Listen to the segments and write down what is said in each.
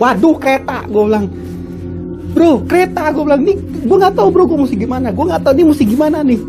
Waduh, kereta, gue bilang. Bro, kereta, gue bilang. Nih, gue nggak tahu bro, gue mesti gimana. Gue nggak tahu nih mesti gimana nih.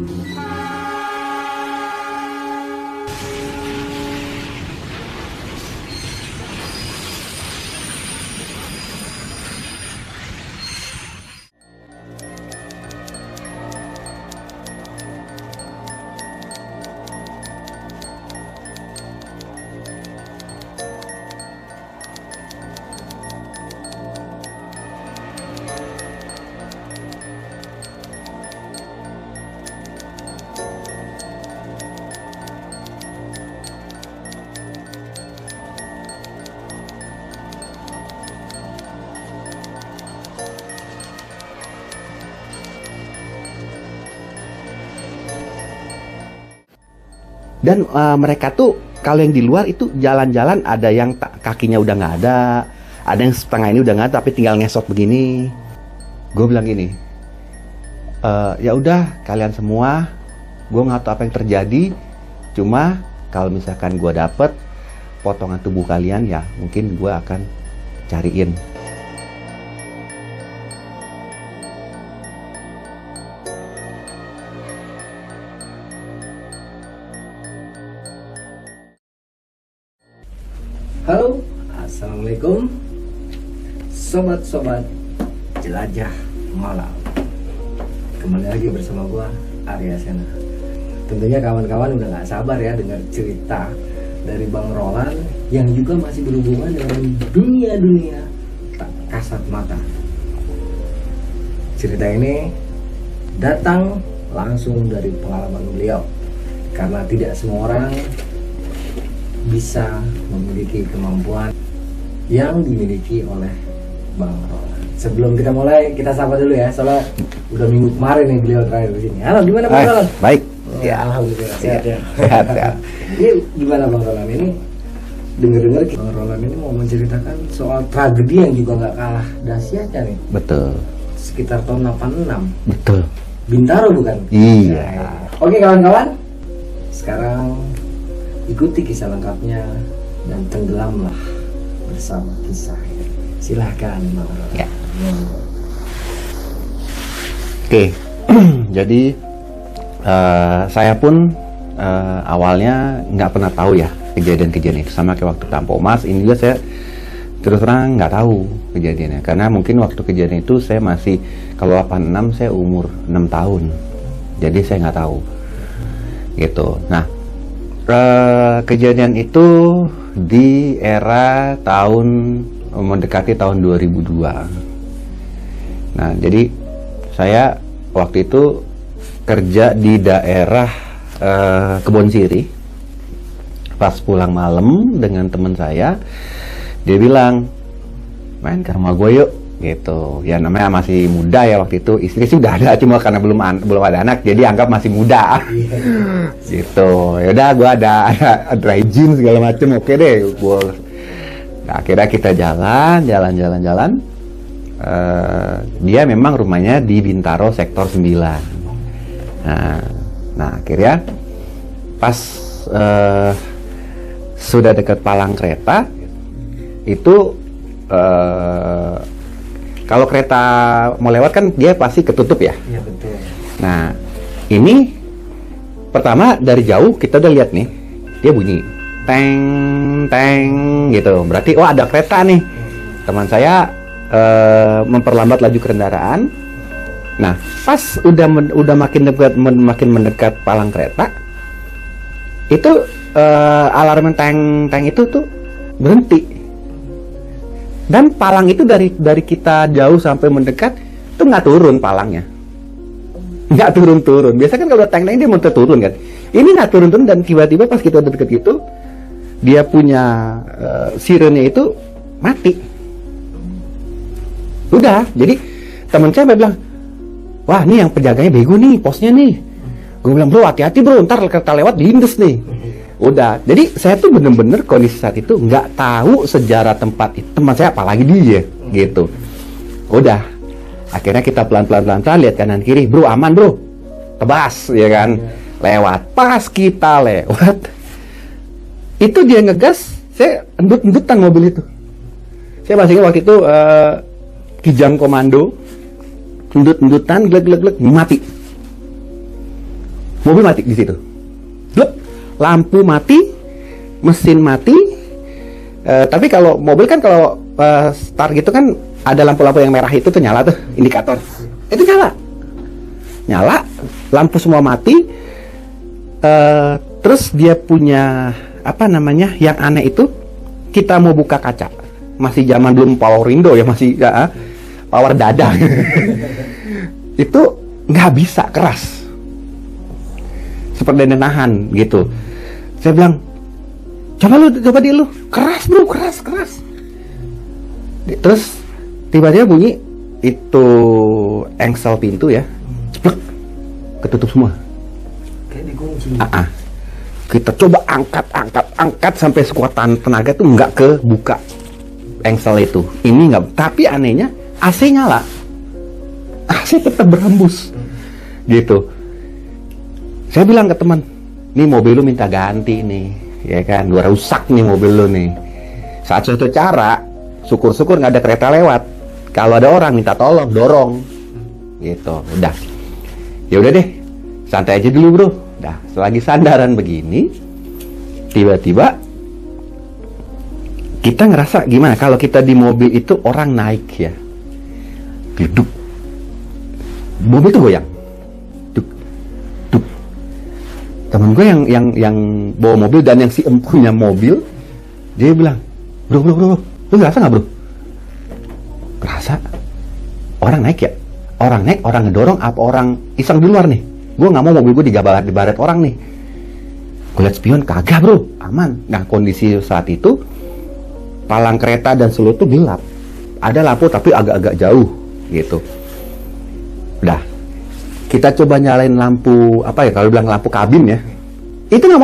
Dan mereka tuh kalau yang di luar itu jalan-jalan ada yang kakinya udah nggak ada yang setengah ini udah nggak ada, tapi tinggal ngesot begini. Gue bilang gini, ya udah kalian semua, gue nggak tahu apa yang terjadi, cuma kalau misalkan gue dapet potongan tubuh kalian ya mungkin gue akan cariin. Halo, assalamualaikum, sobat-sobat jelajah malam. Kembali lagi bersama gua Arya Sena. Tentunya kawan-kawan udah gak sabar ya dengar cerita dari Bang Roland yang juga masih berhubungan dengan dunia-dunia tak kasat mata. Cerita ini datang langsung dari pengalaman beliau, karena tidak semua orang bisa memiliki kemampuan yang dimiliki oleh Bang Roland. Sebelum kita mulai, kita sapa dulu ya, soalnya udah minggu kemarin nih beliau terakhir di sini. Halo, gimana Bang Roland? Baik. Ya, alhamdulillah sehat ya. Sehat, sehat. Ini gimana Bang Roland? Ini dengar-dengar Bang Roland ini mau menceritakan soal tragedi yang juga nggak kalah dahsyatnya nih. Betul. Sekitar tahun 86. Betul. Bintaro bukan? Iya. Oke kawan-kawan, sekarang ikuti kisah lengkapnya dan tenggelamlah bersama kisah. Silahkan Bang Roland. Ya. Oke, jadi saya pun awalnya nggak pernah tahu ya kejadian-kejadian itu, sama kayak waktu Tampo Mas. Ini juga saya terus terang nggak tahu kejadiannya, karena mungkin waktu kejadian itu saya masih, kalau 86 saya umur 6 tahun, jadi saya nggak tahu gitu. Nah, kejadian itu di era tahun mendekati tahun 2002. Nah, jadi saya waktu itu kerja di daerah Kebon Siri. Pas pulang malam dengan teman saya, dia bilang, main ke rumah gue yuk, gitu. Ya namanya masih muda ya waktu itu, istri sih udah ada, cuma karena belum ada anak, jadi anggap masih muda. Gitu. Yaudah, gue ada dry gin segala macem, oke deh. Nah, akhirnya kita jalan. Dia memang rumahnya di Bintaro sektor 9. Nah akhirnya pas sudah dekat palang kereta itu, kalau kereta mau lewat kan dia pasti ketutup ya. Iya betul. Nah ini pertama dari jauh kita udah lihat nih, dia bunyi teng teng gitu, berarti oh ada kereta nih. Teman saya memperlambat laju kendaraan. Nah pas udah makin mendekat palang kereta itu, alarm teng teng itu tuh berhenti, dan palang itu dari kita jauh sampai mendekat tuh nggak turun, palangnya nggak turun. Biasanya kan kalau teng teng dia mau turun kan, ini nggak turun, dan tiba-tiba pas kita udah deket gitu, dia punya sirennya itu mati. Udah, jadi temen saya bilang, wah ini yang penjaganya bego nih, posnya nih. Gue bilang, bro hati-hati bro, ntar kereta lewat diindes nih. Udah, jadi saya tuh bener-bener kondisi saat itu nggak tahu sejarah tempat itu, teman saya apalagi dia gitu. Udah, akhirnya kita pelan-pelan lihat kanan kiri, bro aman bro, tebas ya kan, lewat. Pas kita lewat, itu dia ngegas, saya endut-endutan mobil itu. Saya masih ingat waktu itu kijang komando, ndut-ndutan, glek-glek, mati. Mobil mati di situ. Blep, lampu mati, mesin mati. Tapi kalau mobil kan kalau start gitu kan ada lampu-lampu yang merah itu tuh nyala tuh, indikator. Itu nyala, lampu semua mati. Terus dia punya apa namanya? Yang aneh itu kita mau buka kaca, masih zaman belum power window ya, masih power dada. Itu nggak bisa, keras. Seperti nahan gitu. Saya bilang, coba dia lu, keras bro, keras. Terus tiba-tiba bunyi itu engsel pintu ya, ceplek, ketutup semua. Kayak dikunci. Kita coba angkat sampai sekuatan tenaga tuh nggak kebuka engsel itu. Ini nggak, tapi anehnya AC nyala, AC tetap berhembus gitu. Saya bilang ke teman, nih mobil lu minta ganti nih, ya kan, gua rusak nih mobil lu nih. Satu cara, syukur-syukur nggak ada kereta lewat. Kalau ada orang minta tolong, dorong, gitu. Udah, ya udah deh, santai aja dulu bro. Dah, selagi sandaran begini, tiba-tiba kita ngerasa gimana? Kalau kita di mobil itu orang naik ya, duduk, mobil tuh goyang, duk. Temen gue yang bawa mobil dan yang si empunya mobil, dia bilang, bro, lu ngerasa nggak bro? Ngerasa? Orang naik ya? Orang naik, orang ngedorong, apa orang iseng di luar nih? Gue nggak mau mobil gue dibaret orang nih. Gue liat spion, kagak bro, aman. Nah kondisi saat itu palang kereta dan seluruh tuh gelap. Ada lampu tapi agak-agak jauh gitu. Udah, kita coba nyalain lampu apa ya, kalau bilang lampu kabin ya, itu nggak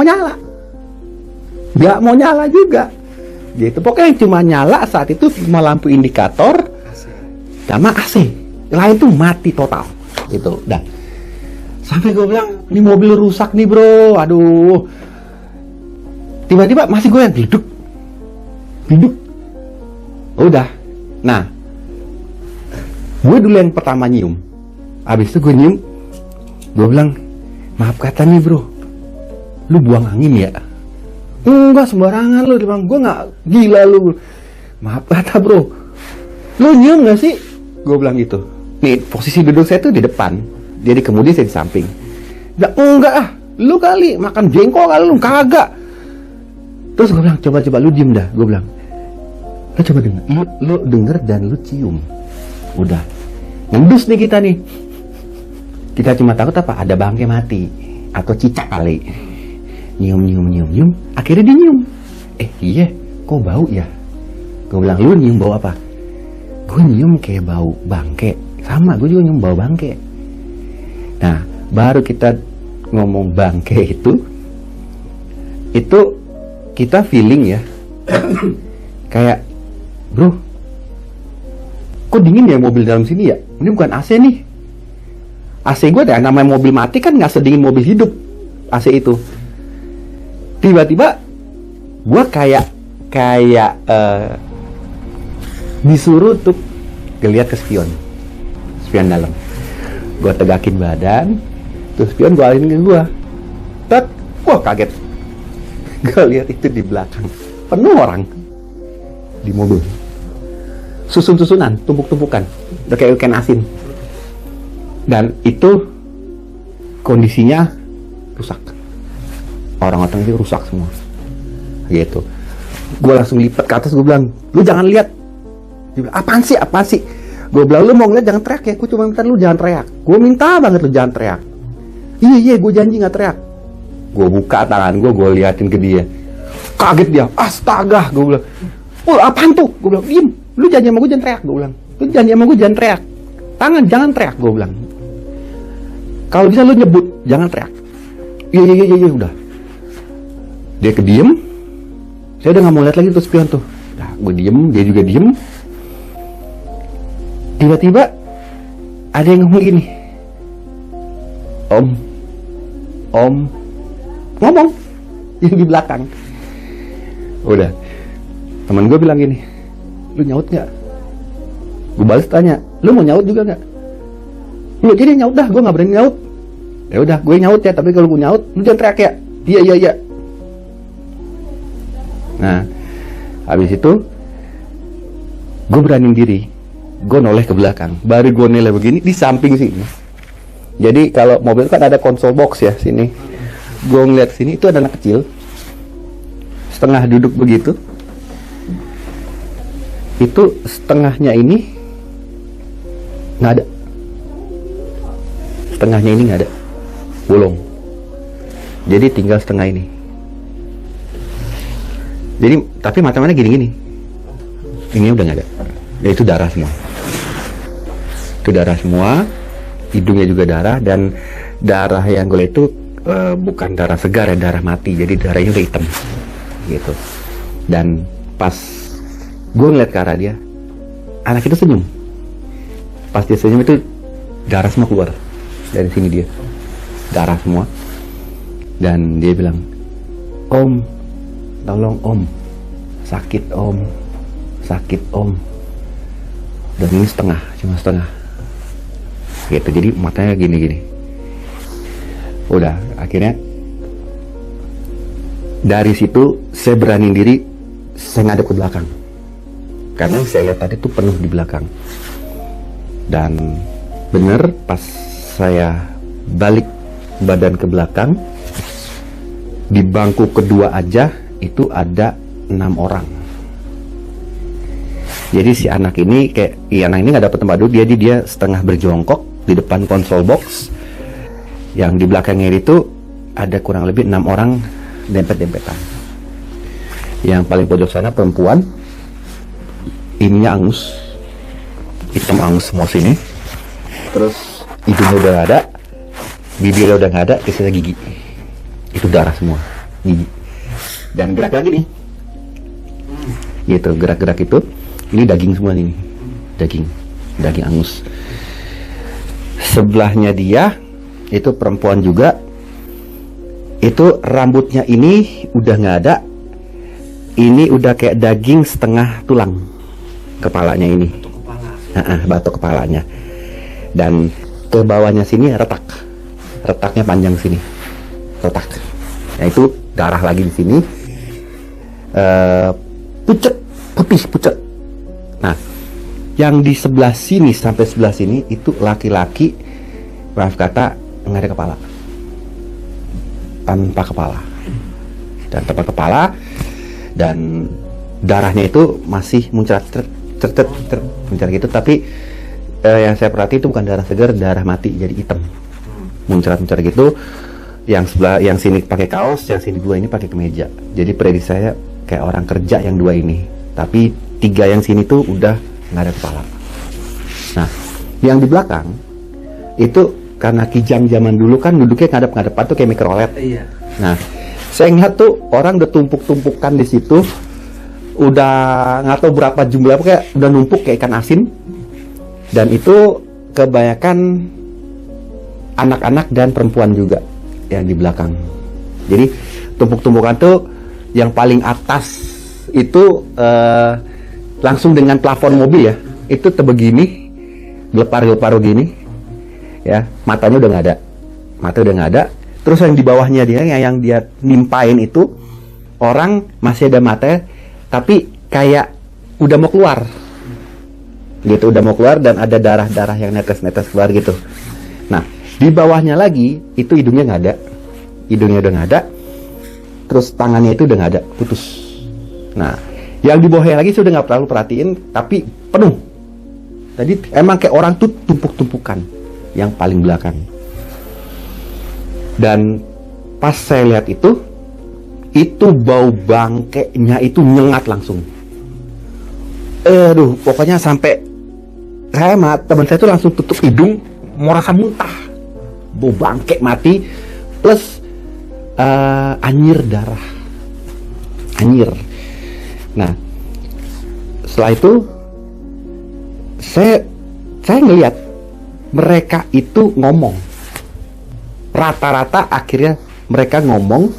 mau nyala juga gitu. Pokoknya cuma nyala saat itu cuma lampu indikator sama AC, lain tuh mati total gitu. Udah, sampai gue bilang, ini mobil rusak nih bro, aduh. Tiba-tiba masih gue yang duduk. Udah, nah gue dulu yang pertama nyium. Abis itu gue nyium, gue bilang, maaf kata nih bro, lu buang angin ya? Enggak, sembarangan lu. Dia bilang, gue gak gila lu. Maaf kata bro, lu nyium gak sih? Gue bilang gitu. Nih posisi duduk saya tuh di depan, jadi kemudian saya di samping. Dia, enggak ah, lu kali makan jengkol kali, lu kagak. Terus gue bilang, coba lu diem dah. Gue bilang, lu coba denger, lu denger dan lu cium. Udah, ngendus nih kita nih. Kita cuma takut apa? Ada bangke mati atau cicak kali. Nyium. Akhirnya dia nyium. Iya, kok bau ya? Gue bilang, lu nyium bau apa? Gue nyium kayak bau bangke. Sama, gue juga nyium bau bangke. Nah, baru kita ngomong bangke itu kita feeling ya. Kayak, bro, kok dingin ya mobil dalam sini ya? Ini bukan AC nih. AC gue deh, namanya mobil mati kan nggak sedingin mobil hidup. AC itu. Tiba-tiba gue kayak disuruh untuk ngeliat ke spion dalam. Gue tegakin badan, terus spion gue alihin ke gue. Wah kaget. Gue lihat itu di belakang penuh orang di mobil. Susun-susunan, tumpuk-tumpukan, udah kayak ikan asin. Dan itu kondisinya rusak. Orang-orang itu rusak semua. Gitu. Gue langsung lipat ke atas, gue bilang, lu jangan lihat. Dia bilang, apaan sih? Gue bilang, lu mau ngeliat jangan teriak ya. Gue cuma minta lu jangan teriak. Gue minta banget lu jangan teriak. Iya, gue janji gak teriak. Gue buka tangan gue liatin ke dia. Kaget dia, astaga. Gue bilang, apaan tuh? Gue bilang, diem. Lu janji sama gue jangan teriak. Gue bilang, lu janji sama gue jangan teriak. Tangan jangan teriak, gue bilang. Kalau bisa lu nyebut, jangan teriak. Iya, udah. Dia kediem. Saya udah gak mau lihat lagi tuh spion tuh. Nah, gue diem, dia juga diem. Tiba-tiba ada yang ngomong gini, Om, ngomong yang di belakang. Udah, teman gue bilang gini, lu nyaut nggak? Gue balas tanya, lu mau nyaut juga nggak? Lu jadi nyaut dah, gue nggak berani nyaut. Ya udah, gue nyaut ya, tapi kalau gue nyaut, lu jangan teriak ya. Iya. Nah, habis itu gue beraniin diri, gue noleh ke belakang. Baru gue noleh begini di samping sini. Jadi kalau mobil kan ada konsol box ya sini. Gue ngeliat sini itu ada anak kecil, setengah duduk begitu. Itu setengahnya ini nggak ada. Setengahnya ini nggak ada, bolong. Jadi tinggal setengah ini. Jadi tapi mata-matanya gini-gini. Ini udah nggak ada. Ya, itu darah semua. Itu darah semua. Hidungnya juga darah, dan darah yang gue lihat itu bukan darah segar ya, darah mati. Jadi darahnya udah hitam gitu. Dan pas gue ngeliat ke arah dia, anak itu senyum. Pas dia senyum itu darah semua keluar dari sini, dia darah semua. Dan dia bilang, "Om, tolong om, sakit om." Dan ini setengah, cuma setengah gitu. Jadi matanya gini-gini. Udah, akhirnya dari situ saya berani diri, saya ngadep ke belakang. Karena saya lihat tadi tuh penuh di belakang. Dan bener pas saya balik badan ke belakang, di bangku kedua aja itu ada 6 orang. Jadi si anak ini anak ini nggak dapat tempat duduk, jadi dia setengah berjongkok di depan konsol box. Yang di belakangnya itu ada kurang lebih 6 orang dempet-dempetan. Yang paling pojok sana perempuan, ininya angus, hitam angus semua sini. Terus hidungnya udah nggak ada, bibirnya udah nggak ada, sisa gigi. Itu darah semua, gigi. Dan gerak lagi nih, gitu, gerak-gerak itu. Ini daging semua ini, daging angus. Sebelahnya dia itu perempuan juga, itu rambutnya ini udah nggak ada, ini udah kayak daging setengah tulang kepalanya ini, batok kepalanya. Dan ke bawahnya sini retaknya panjang sini, retak. Nah itu darah lagi di sini, pucet, pucet. Nah, yang di sebelah sini sampai sebelah sini itu laki-laki, maaf kata, nggak ada kepala, tanpa kepala, dan darahnya itu masih muncrat gitu. Tapi yang saya perhati itu bukan darah segar, darah mati, jadi hitam, muncrat gitu. Yang sebelah, yang sini pakai kaos, yang sini dua ini pakai kemeja. Jadi prediksi saya kayak orang kerja yang dua ini. Tapi 3 yang sini tuh udah nggak ada kepala. Nah, yang di belakang itu karena kijang zaman dulu kan duduknya ngadep-ngadepan tuh kayak mikrolet. Iya. Nah, saya ngeliat tuh orang udah tumpuk-tumpukan di situ, udah nggak tahu berapa jumlah, kayak udah numpuk kayak ikan asin. Dan itu kebanyakan anak-anak dan perempuan juga yang di belakang. Jadi tumpuk-tumpukan tuh yang paling atas itu langsung dengan plafon mobil ya, itu begini, gelepar gini ya, matanya udah nggak ada, terus yang di bawahnya dia, yang dia nimpain itu orang masih ada mata, tapi kayak udah mau keluar gitu, dan ada darah yang netes keluar gitu. Nah, di bawahnya lagi itu hidungnya udah nggak ada, terus tangannya itu udah nggak ada, putus. Nah, yang di bawahnya lagi sudah nggak terlalu perhatiin, tapi penuh. Tadi emang kayak orang tuh tumpuk-tumpukan yang paling belakang. Dan pas saya lihat itu bau bangkainya itu nyengat langsung. Pokoknya sampai teman saya tuh langsung tutup hidung, mau rasa muntah. Bau bangkai mati plus anyir darah. Nah, setelah itu saya ngelihat mereka itu ngomong. Rata-rata akhirnya mereka ngomong.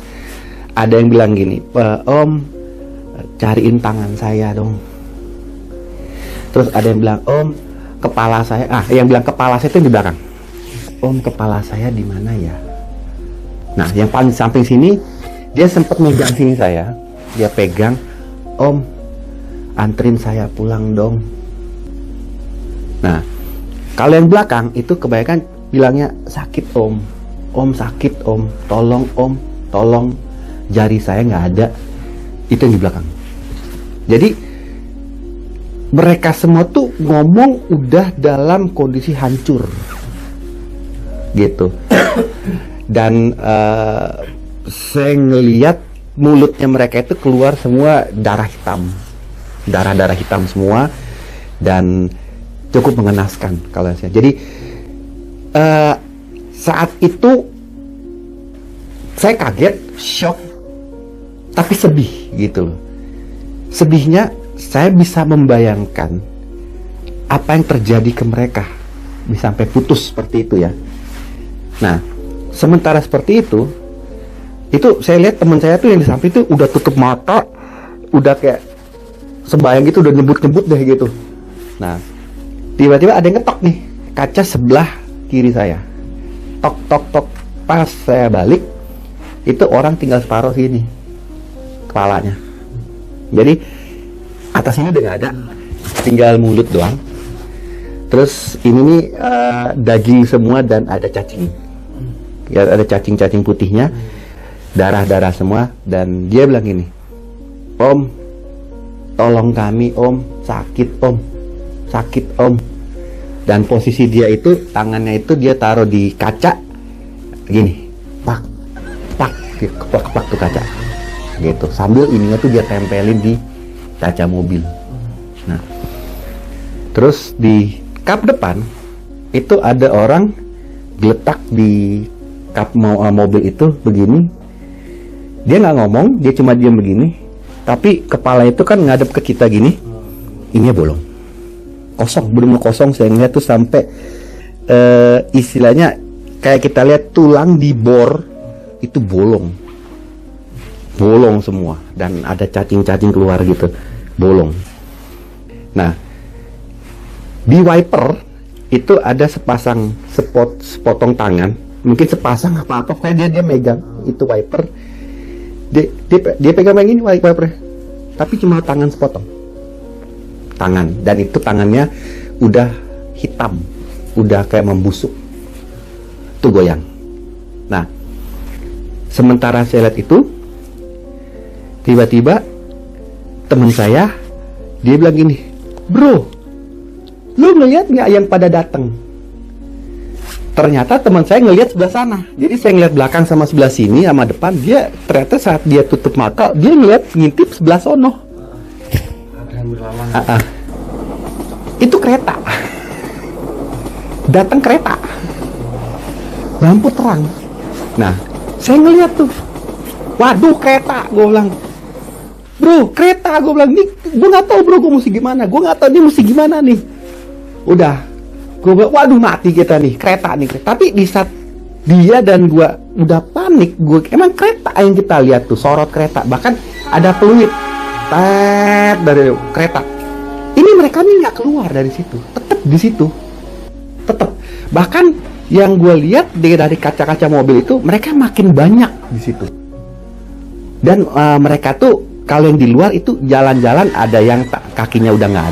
Ada yang bilang gini, "Om, cariin tangan saya dong." Terus ada yang bilang, Om, kepala saya, yang bilang kepala saya itu di belakang. Om, kepala saya di mana ya? Nah, yang paling samping sini, dia sempat megang sini saya. Dia pegang, Om, anterin saya pulang dong. Nah, kalau yang belakang itu kebanyakan bilangnya sakit Om. Om sakit Om, tolong Om, tolong, jari saya nggak ada. Itu yang di belakang. Jadi mereka semua tuh ngomong udah dalam kondisi hancur gitu. Dan saya ngelihat mulutnya mereka itu keluar semua darah hitam, darah hitam semua, dan cukup mengenaskan kalau saya. Jadi saat itu saya kaget, shock, tapi sedih gitu loh. Sedihnya saya bisa membayangkan apa yang terjadi ke mereka, bisa sampai putus seperti itu ya. Nah, sementara seperti itu saya lihat teman saya tuh yang di samping itu udah tutup mata, udah kayak sembayang gitu, udah nyebut-nyebut deh gitu. Nah, tiba-tiba ada yang ngetok nih, kaca sebelah kiri saya. Tok tok tok. Pas saya balik, itu orang tinggal separuh sini kepalanya. Jadi atasnya udah nggak ada, tinggal mulut doang. Terus ini nih daging semua dan ada cacing. Ya, ada cacing-cacing putihnya, darah-darah semua. Dan dia bilang gini, Om, tolong kami Om, sakit Om, sakit Om. Dan posisi dia itu, tangannya itu dia taruh di kaca, gini, pak, pak, keplak-keplak tuh kaca, gitu. Sambil ininya tuh dia tempelin di kaca mobil. Nah, terus di kap depan itu ada orang geletak di kap mobil itu begini. Dia nggak ngomong, dia cuma diam begini. Tapi kepala itu kan ngadep ke kita gini, ininya bolong, kosong, belum kosong. Saya ngeliat tuh sampai istilahnya kayak kita lihat tulang di bor itu bolong semua, dan ada cacing-cacing keluar gitu, bolong. Nah, di wiper itu ada sepasang sepotong tangan, mungkin sepasang apa kayak dia megang itu wiper. Dia pegang yang ini wipernya, tapi cuma tangan sepotong tangan, dan itu tangannya udah hitam, udah kayak membusuk, tuh goyang. Nah, sementara saya lihat itu, tiba-tiba teman saya dia bilang gini, bro, lu ngeliat nggak yang pada datang? Ternyata teman saya ngelihat sebelah sana. Jadi saya ngeliat belakang sama sebelah sini sama depan. Dia ternyata saat dia tutup mata, dia ngeliat ngintip sebelah sono. Itu kereta. Datang kereta. Lampu terang. Nah, saya ngeliat tuh. Waduh, kereta, gue bilang. Bro, kereta, gue bilang. Nih, gue nggak tahu bro, gue mesti gimana. Gue nggak tahu nih mesti gimana nih. Udah. Gue bilang, waduh mati kita nih, kereta nih. Tapi di saat dia dan gue udah panik, emang kereta yang kita lihat tuh, sorot kereta. Bahkan ada peluit dari kereta. Ini mereka nih nggak keluar dari situ, tetap di situ, tetap. Bahkan yang gue lihat dari kaca-kaca mobil itu, mereka makin banyak di situ. Dan mereka tuh kalau yang di luar itu jalan-jalan, ada yang kakinya udah nggak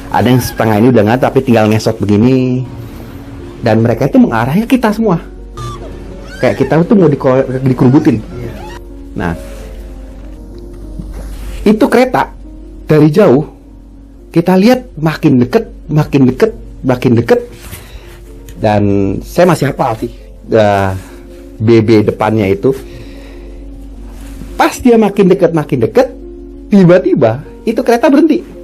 ada yang setengah ini udah nggak, tapi tinggal ngesot begini. Dan mereka itu mengarahnya kita semua, kayak kita tuh mau dikerubutin. Nah, itu kereta dari jauh kita lihat makin deket. Dan saya masih hafal sih BB depannya itu. Pas dia makin deket, tiba-tiba itu kereta berhenti.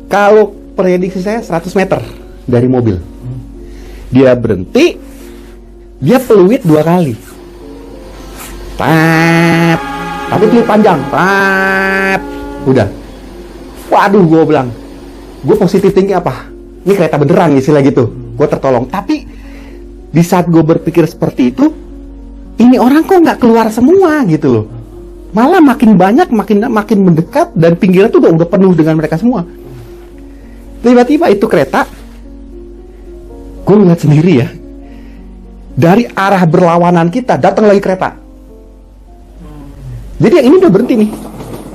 Kalau prediksi saya 100 meter dari mobil. Dia berhenti, dia peluit 2 kali. Tap, tapi itu panjang. Tap, udah. Waduh, gue bilang, gue positif tinggi apa? Ini kereta beneran istilah gitu. Gue tertolong. Tapi di saat gue berpikir seperti itu, ini orang kok nggak keluar semua gitu loh. malah makin banyak, makin mendekat, dan pinggirnya tuh udah penuh dengan mereka semua. Tiba-tiba itu kereta, gue ngeliat sendiri ya, dari arah berlawanan kita datang lagi kereta. Jadi yang ini udah berhenti nih,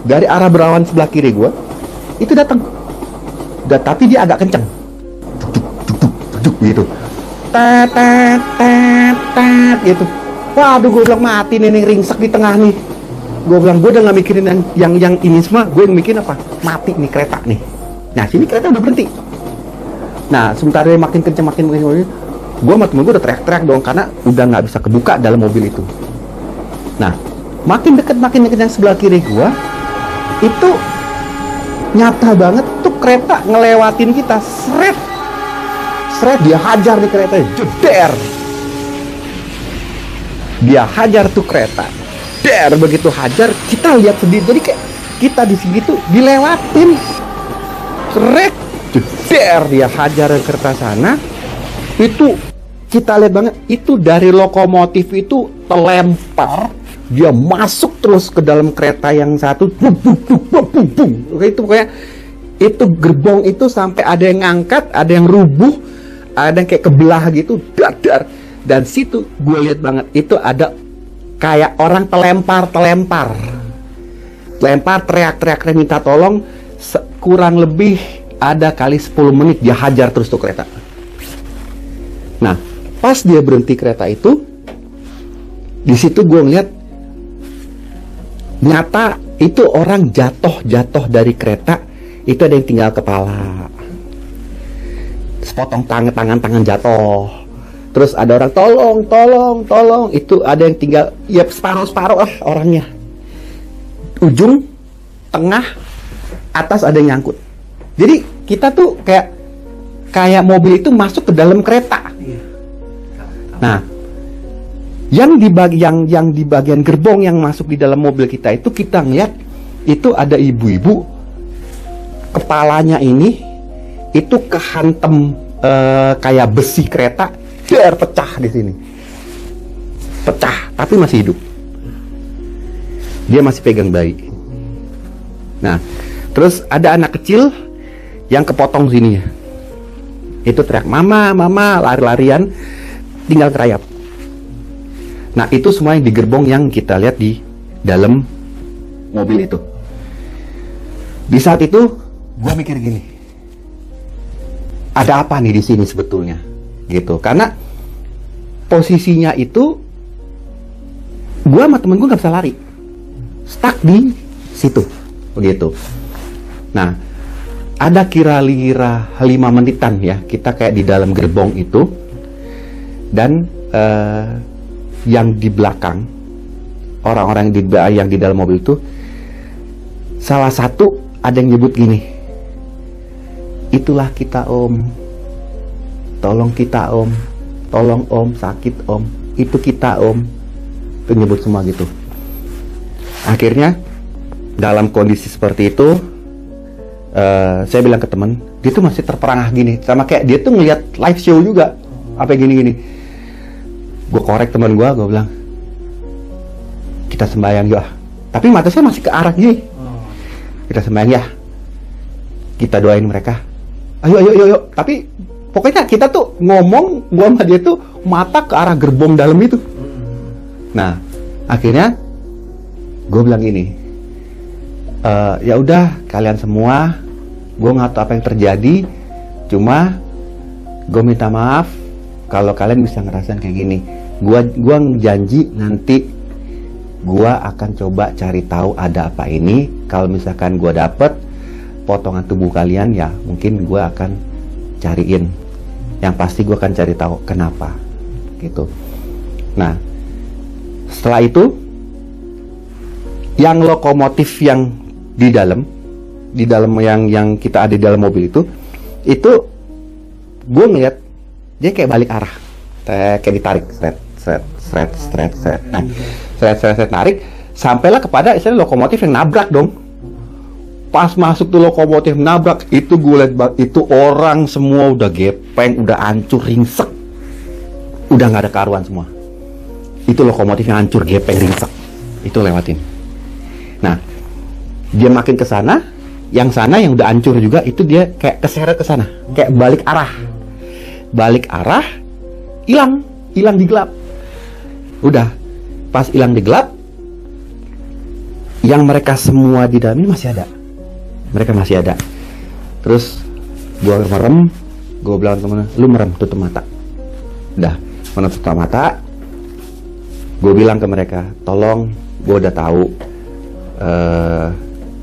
dari arah berlawanan sebelah kiri gue itu datang, tapi dia agak kenceng, duk gitu, tet gitu. Waduh, gue bilang mati nih ringsek di tengah nih. Gue bilang, gue udah gak mikirin yang ini semua, gue yang mikirin apa? Mati nih kereta nih. Nah, sini kereta udah berhenti. Nah, sementara dia makin kenceng, gue sama temen gue udah teriak-teriak dong, karena udah gak bisa kebuka dalam mobil itu. Nah, makin deket yang sebelah kiri gue, itu nyata banget tuh kereta ngelewatin kita, seret, dia hajar nih keretanya, jeder. Dia hajar tuh kereta. Begitu hajar, kita lihat sendiri. Jadi kayak kita di sini tuh dilewatin, seret, jeder, dia hajar kereta sana. Itu kita lihat banget, itu dari lokomotif itu terlempar, dia masuk terus ke dalam kereta yang satu, itu kayak itu gerbong itu sampai ada yang ngangkat, ada yang rubuh, ada yang kayak kebelah gitu, dadar. Dan situ gue lihat banget itu ada kayak orang telempar, teriak-teriak minta tolong. Kurang lebih ada kali 10 menit dia hajar terus tuh kereta. Nah, pas dia berhenti kereta itu, di situ gue ngeliat nyata itu orang jatuh dari kereta. Itu ada yang tinggal kepala, sepotong tangan jatuh. Terus ada orang tolong. Itu ada yang tinggal ya separuh lah orangnya. Ujung, tengah, atas ada yang nyangkut. Jadi kita tuh kayak mobil itu masuk ke dalam kereta. Nah, yang di bagian gerbong yang masuk di dalam mobil kita itu kita ngeliat itu ada ibu-ibu, kepalanya ini itu kehantem kayak besi kereta. Pecah di sini, tapi masih hidup. Dia masih pegang bayi. Nah, terus ada anak kecil yang kepotong sini ya. Itu teriak mama, lari-larian, tinggal kerayap. Nah, itu semua yang di gerbong yang kita lihat di dalam mobil itu. Di saat itu, gue mikir gini, ada apa nih di sini sebetulnya? Gitu, karena posisinya itu gue sama temen gue nggak bisa lari, stuck di situ begitu. Nah, ada kira-kira 5 menitan ya kita kayak di dalam gerbong itu, dan yang di belakang orang-orang yang di dalam mobil itu, salah satu ada yang nyebut gini, itulah kita om, tolong kita om, tolong om, sakit om, itu kita om. Itu nyebut semua gitu. Akhirnya dalam kondisi seperti itu, saya bilang ke temen, dia tuh masih terperangah gini, sama kayak dia tuh ngeliat live show juga, apa gini-gini. Gue korek teman gue bilang, kita sembahyang yuk. Tapi mata saya masih ke arah gini. Kita sembahyang ya, kita doain mereka. Ayo. Tapi pokoknya kita tuh ngomong, gua sama dia tuh mata ke arah gerbong dalam itu. Nah, akhirnya gue bilang gini, ya udah kalian semua, gue nggak tahu apa yang terjadi, cuma gue minta maaf kalau kalian bisa ngerasain kayak gini. Gua janji nanti gue akan coba cari tahu ada apa ini. Kalau misalkan gue dapet potongan tubuh kalian, ya mungkin gue akan cariin. Yang pasti gue akan cari tahu kenapa gitu. Nah, setelah itu yang lokomotif yang di dalam yang kita ada di dalam mobil itu gue ngeliat dia kayak balik arah, kayak ditarik, nah, narik sampailah kepada istilah lokomotif yang nabrak dong. Pas masuk tuh lokomotif nabrak, itu gue liat itu orang semua udah gepeng, udah hancur, ringsek, udah nggak ada karuan semua. Itu lokomotif yang hancur, gepeng, ringsek, itu lewatin. Nah, dia makin ke sana, yang udah hancur juga itu dia kayak keseret ke sana, kayak balik arah, hilang di gelap. Udah, pas hilang di gelap, yang mereka semua di dalam ini mereka masih ada. Terus gua merem, gua bilang temen, lu merem, tutup mata. Udah, tutup mata. Gue bilang ke mereka, tolong, gue udah tahu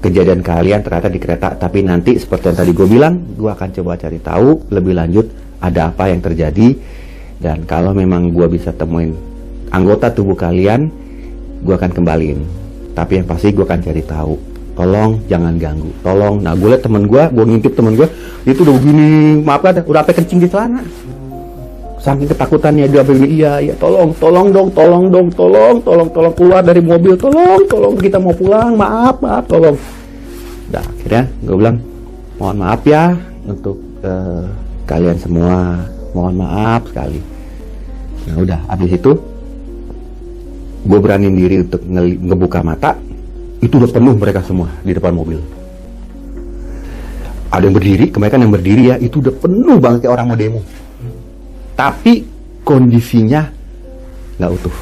kejadian kalian ternyata di kereta, tapi nanti seperti yang tadi gue bilang, gue akan coba cari tahu lebih lanjut ada apa yang terjadi, dan kalau memang gue bisa temuin anggota tubuh kalian, gue akan kembaliin. Tapi yang pasti gue akan cari tahu. Tolong jangan ganggu, tolong. Nah, gue liat temen gue ngintip temen gue itu udah begini, maaf kan, udah sampai kencing di celana. Saking ketakutannya dia bilang, iya, tolong dong, tolong keluar dari mobil, tolong kita mau pulang, maaf, tolong. Nah, akhirnya gue bilang, mohon maaf ya untuk kalian semua, mohon maaf sekali. Nah, udah, habis itu gue beraniin diri untuk ngebuka mata, itu udah penuh mereka semua di depan mobil. Ada yang berdiri, kebanyakan yang berdiri ya, itu udah penuh banget kayak orang mau demo. Tapi kondisinya nggak utuh,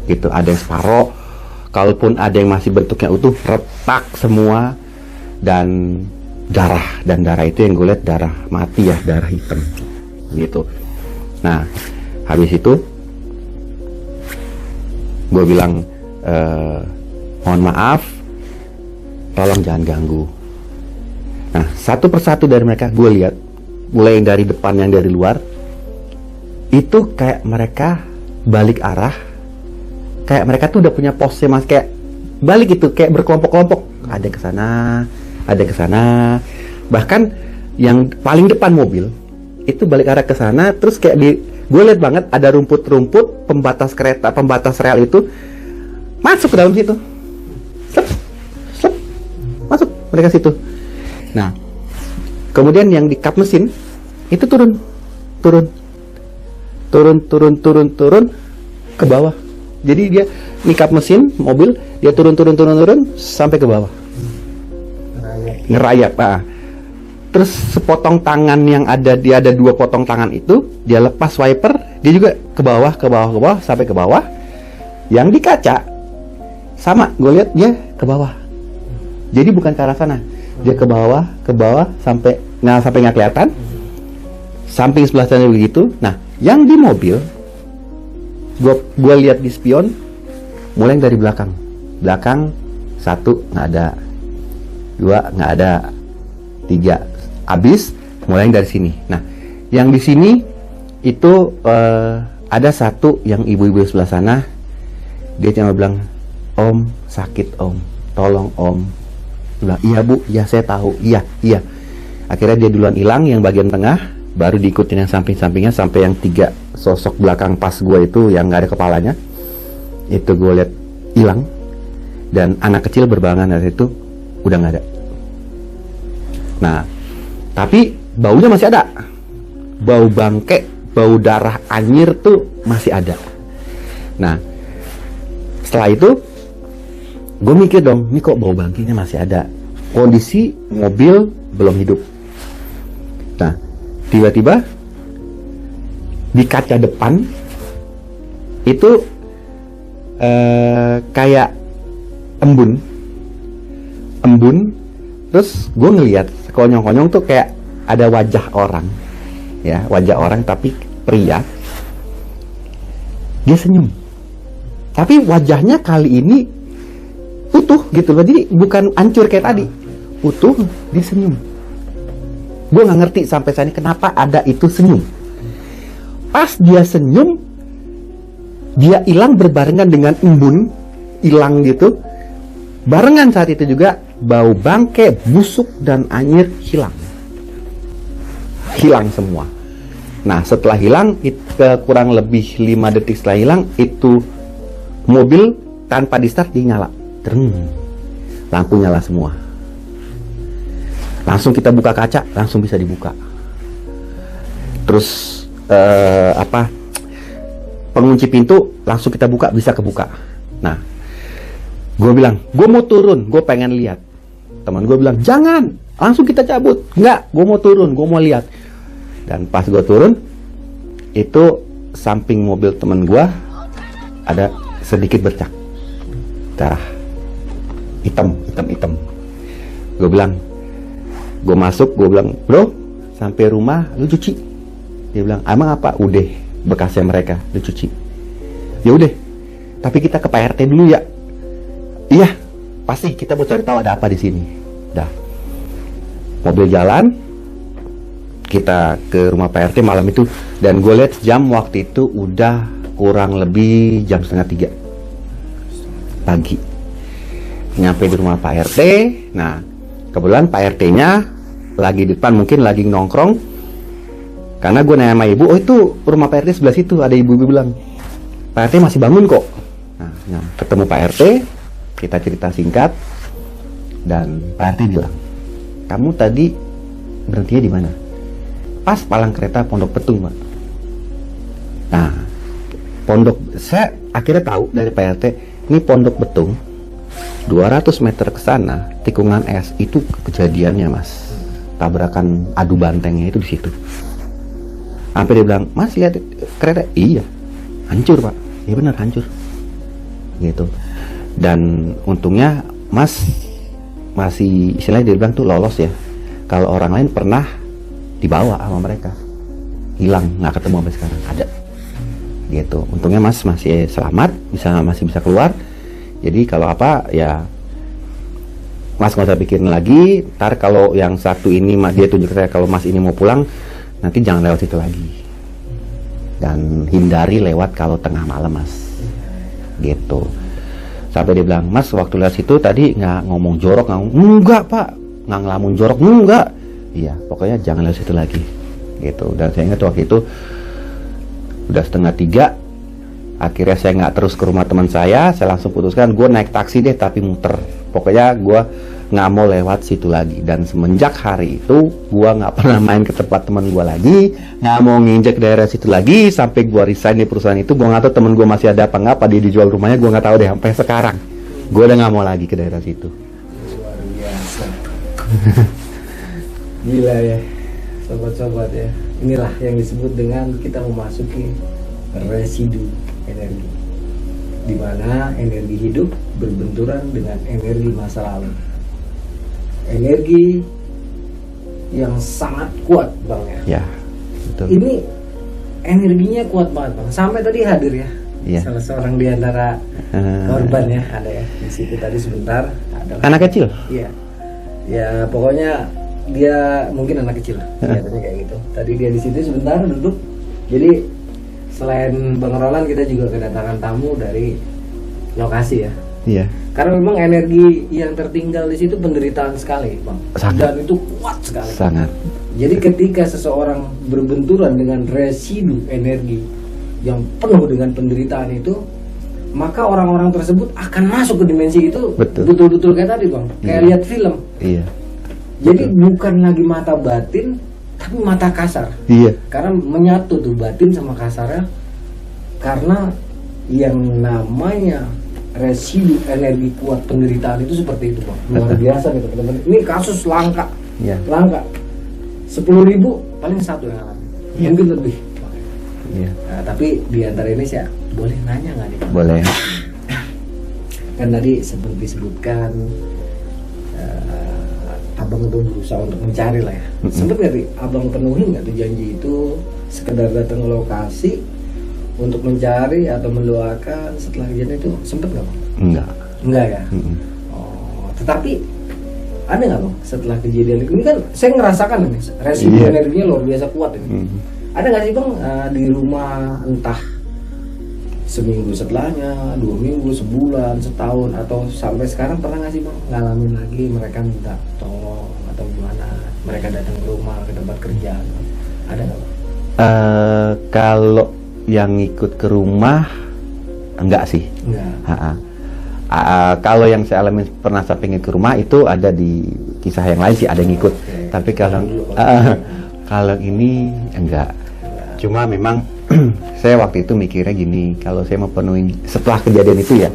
gitu. Ada yang separoh, kalaupun ada yang masih bentuknya utuh, retak semua, dan darah itu yang gue lihat darah mati ya, darah hitam, gitu. Nah, habis itu gue bilang, mohon maaf, tolong jangan ganggu. Nah, satu persatu dari mereka gue lihat, mulai yang dari depan, yang dari luar, itu kayak mereka balik arah, kayak mereka tuh udah punya pose mas, kayak balik gitu, kayak berkelompok-kelompok, ada ke sana, bahkan yang paling depan mobil itu balik arah ke sana, terus kayak gue lihat banget ada rumput-rumput pembatas kereta, pembatas rel itu masuk ke dalam situ, masuk mereka situ. Nah, kemudian yang di kap mesin itu turun ke bawah. Jadi dia nikap mesin mobil, dia turun sampai ke bawah, ngerayap. Terus sepotong tangan yang ada, dia ada 2 potong tangan itu, dia lepas wiper, dia juga ke bawah sampai ke bawah. Yang di kaca sama, gue lihat dia ke bawah. Jadi bukan ke arah sana, dia ke bawah sampai nggak kelihatan. Samping sebelah sana begitu. Nah, yang di mobil, gue lihat di spion, mulai dari belakang 1 nggak ada, 2 nggak ada, 3 habis, mulai dari sini. Nah, yang di sini itu ada 1 yang ibu-ibu sebelah sana, dia cuma bilang, om sakit om, tolong om. Bilang, iya bu, ya saya tahu, iya. Akhirnya dia duluan hilang, yang bagian tengah, baru diikutin yang samping-sampingnya, sampai yang 3 sosok belakang pas gue itu yang nggak ada kepalanya, itu gue lihat hilang, dan anak kecil berbarengan dari itu udah nggak ada. Nah, tapi baunya masih ada, bau bangke, bau darah anyir tuh masih ada. Nah, setelah itu gue mikir dong, ini kok bau bangkenya masih ada, kondisi mobil belum hidup. Nah, tiba-tiba di kaca depan itu kayak embun, terus gue ngelihat konyong-konyong tuh kayak ada wajah orang, ya, wajah orang tapi pria, dia senyum, tapi wajahnya kali ini utuh gitu loh, jadi bukan hancur kayak tadi, utuh, dia senyum. Gue nggak ngerti sampai saat ini kenapa ada itu senyum. Pas dia senyum, dia hilang berbarengan dengan embun, hilang gitu. Barengan saat itu juga bau bangke, busuk dan anyir hilang semua. Nah, setelah hilang, kurang lebih 5 detik setelah hilang, itu mobil tanpa di start dia nyala, lampu nyala semua. Langsung kita buka kaca, langsung bisa dibuka. Terus pengunci pintu langsung kita buka, bisa kebuka. Nah, Gue bilang, gue mau turun, gue pengen lihat. Teman gue bilang, jangan, langsung kita cabut. Enggak, gue mau turun, gue mau lihat. Dan pas gue turun, itu samping mobil teman gue ada sedikit bercak darah, hitam. Gue bilang, gue masuk, gue bilang, bro, sampai rumah lu cuci. Dia bilang, emang apa? Udah, bekasnya mereka, lu cuci. Ya udah, tapi kita ke Pak RT dulu ya. Iya, pasti kita mau cari tahu ada apa di sini. Dah, mobil jalan, kita ke rumah Pak RT malam itu, dan gue lihat jam waktu itu udah kurang lebih jam 2:30 pagi. Nyampe di rumah Pak RT, nah kebetulan Pak RT-nya lagi di depan, mungkin lagi nongkrong. Karena gue nanya sama ibu, oh itu rumah Pak RT sebelah situ. Ada ibu bilang, Pak RT masih bangun kok. Nah, ketemu Pak RT, kita cerita singkat, dan Pak RT bilang, kamu tadi berhentinya di mana? Pas palang kereta Pondok Betung, Pak. Nah, saya akhirnya tahu dari Pak RT, ini Pondok Betung, 200 meter ke sana, tikungan es, itu kejadiannya, Mas. Tabrakan adu bantengnya itu di situ. Sampai dia bilang, Mas lihat kereta? Iya, hancur, Pak. Iya benar, hancur. Gitu. Dan untungnya Mas masih, istilahnya dia bilang tuh lolos ya. Kalau orang lain pernah dibawa sama mereka, hilang, nggak ketemu sampai sekarang. Ada. Gitu. Untungnya Mas masih selamat, masih bisa keluar. Jadi kalau apa ya, Mas nggak usah pikirin lagi. Ntar kalau yang satu ini dia tunjuk saya, kalau Mas ini mau pulang, nanti jangan lewat situ lagi. Dan hindari lewat kalau tengah malam, Mas. Gitu. Sampai dia bilang, Mas waktu lewat situ tadi nggak ngomong jorok, enggak Pak, nggak ngelamun jorok, enggak. Iya, pokoknya jangan lewat situ lagi. Gitu. Dan saya ingat waktu itu udah 2:30. Akhirnya saya nggak terus ke rumah teman saya langsung putuskan gue naik taksi deh, tapi muter. Pokoknya gue nggak mau lewat situ lagi. Dan semenjak hari itu gue nggak pernah main ke tempat teman gue lagi, nggak mau nginjek daerah situ lagi. Sampai gue resign di perusahaan itu, gue nggak tahu teman gue masih ada apa nggak, apa dia dijual rumahnya, gue nggak tahu deh. Sampai sekarang gue udah nggak mau lagi ke daerah situ. Luar biasa. Gila ya, sobat-sobat ya. Inilah yang disebut dengan kita memasuki residu energi, di mana energi hidup berbenturan dengan energi masa lalu. Energi yang sangat kuat, Bang ya. Ya, betul. Ini energinya kuat banget, Bang. Sampai tadi hadir ya. Iya. Salah seorang di antara korban ya, ada ya di situ tadi sebentar. Ada Anak kecil? Iya. Ya pokoknya dia mungkin anak kecil, kelihatannya kayak gitu. Tadi dia di situ sebentar duduk. Jadi selain Bang Roland, kita juga kedatangan tamu dari lokasi ya. Iya. Karena memang energi yang tertinggal di situ penderitaan sekali, Bang. Sangat. Dan itu kuat sekali. Sangat. Jadi ketika seseorang berbenturan dengan residu energi yang penuh dengan penderitaan itu, maka orang-orang tersebut akan masuk ke dimensi itu. Betul-betul kayak tadi, Bang. Kayak Iya. lihat film. Iya. Jadi bukan lagi mata batin, tapi mata kasar. Iya. Karena menyatu tuh batin sama kasarnya. Karena yang namanya residu energi kuat penderitaan itu seperti itu, Bang. Luar biasa nih teman-teman. Ini kasus langka. Iya. Langka. 10.000 paling satu yang alami. Iya. Mungkin lebih. Iya. Nah, tapi di antara ini saya boleh nanya nggak nih, Bang? Boleh. Kan tadi seperti disebutkan abang tuh berusaha untuk mencari lah ya. Sempet nggak sih abang penuhin nggak tuh janji itu, sekedar datang ke lokasi untuk mencari atau mendoakan setelah kejadian itu, sempet nggak, Bang? Enggak ya. Oh, tetapi ada nggak, Bang, setelah kejadian itu? Ini kan saya ngerasakan ini residu energinya luar biasa kuat ini. Ada nggak sih, Bang, di rumah entah seminggu setelahnya, 2 minggu, sebulan, setahun, atau sampai sekarang pernah nggak sih, Bang, ngalamin lagi mereka minta tolong atau gimana, mereka datang ke rumah, ke tempat kerja, ada nggak, Bang? Kalau yang ikut ke rumah enggak sih. Enggak. Kalau yang saya alami pernah sampai ke rumah itu ada di kisah yang lain sih, ada yang ikut. Tapi kalau ini enggak. Cuma memang saya waktu itu mikirnya gini, kalau saya mau penuhin setelah kejadian itu ya,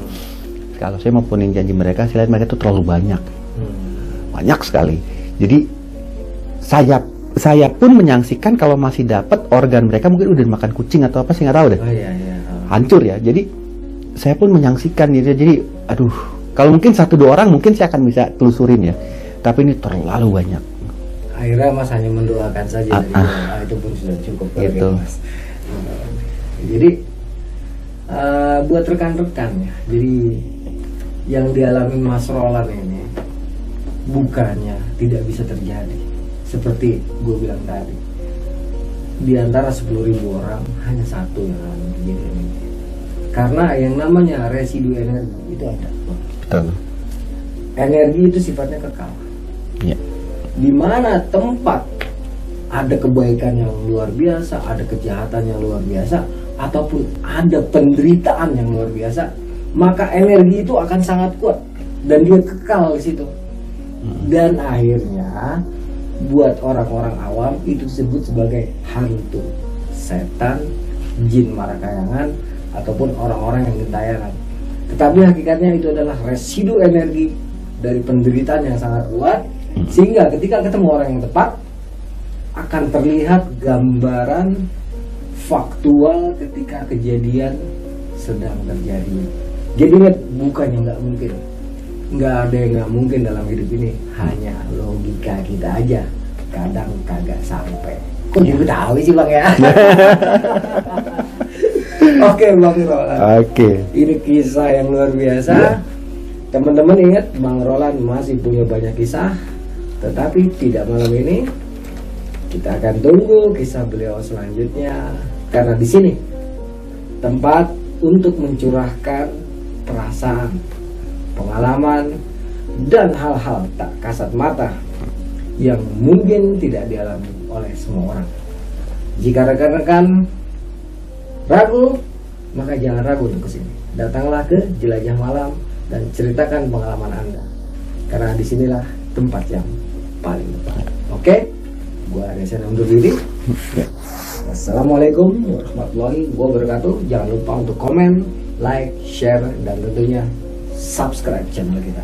kalau saya mau penuhin janji mereka, saya lihat mereka itu terlalu banyak. Banyak sekali. Jadi saya pun menyaksikan kalau masih dapat organ mereka mungkin udah makan kucing atau apa sih, nggak tahu deh. Oh iya. Hancur ya. Jadi saya pun menyaksikan gitu. Jadi aduh, kalau mungkin 1-2 orang mungkin saya akan bisa telusurin ya. Tapi ini terlalu banyak. Akhirnya Mas hanya mendoakan saja dari doa itu pun sudah cukup bagi Gitu. Mas. Jadi buat rekan-rekan ya, jadi yang dialami Mas Roland ini bukannya tidak bisa terjadi. Seperti gue bilang tadi, di antara 10.000 orang hanya 1 yang alami kejadian ini. Karena yang namanya residu energi itu ada. Betul. Energi itu sifatnya kekal. Ya. Di mana tempat ada kebaikan yang luar biasa, ada kejahatan yang luar biasa, ataupun ada penderitaan yang luar biasa, maka energi itu akan sangat kuat dan dia kekal di situ. Dan akhirnya buat orang-orang awam itu disebut sebagai hantu, setan, jin marakayangan, ataupun orang-orang yang gentayangan. Tetapi hakikatnya itu adalah residu energi dari penderitaan yang sangat kuat, sehingga ketika ketemu orang yang tepat akan terlihat gambaran faktual ketika kejadian sedang terjadi. Jadi ingat, bukannya nggak mungkin, nggak ada yang nggak mungkin dalam hidup ini, hanya logika kita aja kadang kagak sampai. Kok juga tahu sih Bang ya? Oke Bang Roland. Oke. Ini kisah yang luar biasa. Teman-teman ingat, Bang Roland masih punya banyak kisah, tetapi tidak malam ini. Kita akan tunggu kisah beliau selanjutnya, karena di sini tempat untuk mencurahkan perasaan, pengalaman, dan hal-hal tak kasat mata yang mungkin tidak dialami oleh semua orang. Jika rekan-rekan ragu, maka jangan ragu untuk kesini. Datanglah ke Jelajah Malam dan ceritakan pengalaman Anda, karena disinilah tempat yang paling tepat. Oke? Gua Reza undur diri. Wassalamualaikum warahmatullahi wabarakatuh. Jangan lupa untuk komen, like, share, dan tentunya subscribe channel kita.